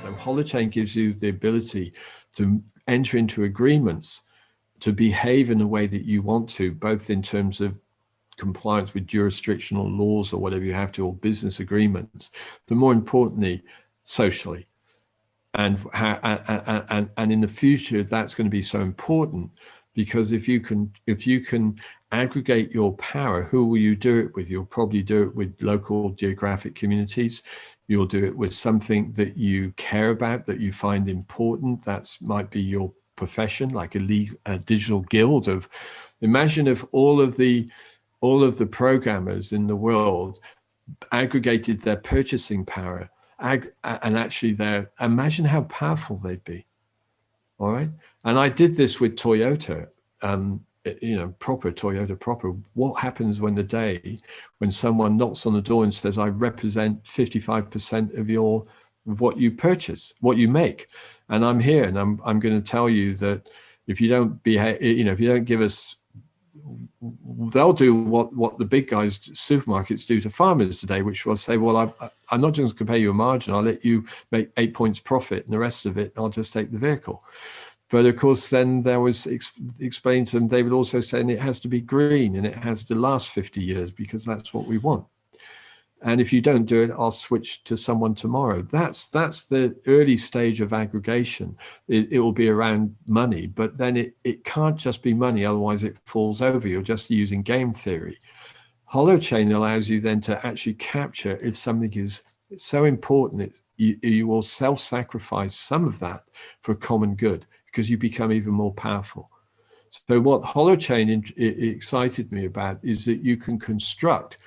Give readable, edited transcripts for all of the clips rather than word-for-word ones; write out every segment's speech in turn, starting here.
So Holochain gives you the ability to enter into agreements to behave in the way that you want to, both in terms of compliance with jurisdictional laws or whatever you have to, or business agreements, but more importantly, socially. And in the future, that's going to be so important, because if you can aggregate your power, who will you do it with? You'll probably do it with local geographic communities. You'll do it with something that you care about, that you find important. That might be your profession, like a digital guild of. Imagine if all of the programmers in the world aggregated their purchasing power, and actually imagine how powerful they'd be. All right. And I did this with Toyota, proper Toyota proper. What happens when someone knocks on the door and says, I represent 55% of what you purchase, what you make. And I'm here, and I'm going to tell you that if you don't behave, if you don't give us, they'll do what the big guys, supermarkets, do to farmers today, which will say, well, I'm not just going to pay you a margin. I'll let you make 8 points profit, and the rest of it, I'll just take the vehicle. But of course, then there was explained to them, they would also say, and it has to be green and it has to last 50 years because that's what we want. And if you don't do it, I'll switch to someone tomorrow. That's the early stage of aggregation. It will be around money, but then it can't just be money, otherwise it falls over. You're just using game theory. Holochain allows you then to actually capture if something is so important, you will self-sacrifice some of that for common good, because you become even more powerful. So what Holochain excited me about is that you can construct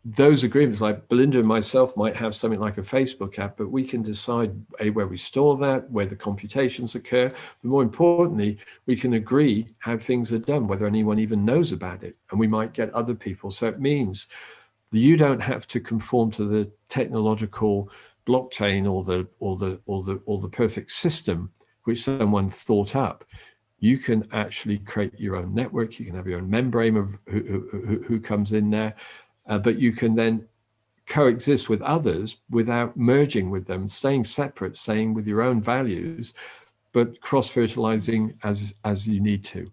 those agreements. Like Belinda and myself might have something like a Facebook app, but we can decide where we store that, where the computations occur. But more importantly, we can agree how things are done, whether anyone even knows about it, and we might get other people. So it means that you don't have to conform to the technological blockchain or the perfect system which someone thought up. You can actually create your own network. You can have your own membrane of who comes in there, but you can then coexist with others without merging with them, staying separate, staying with your own values, but cross-fertilizing as you need to.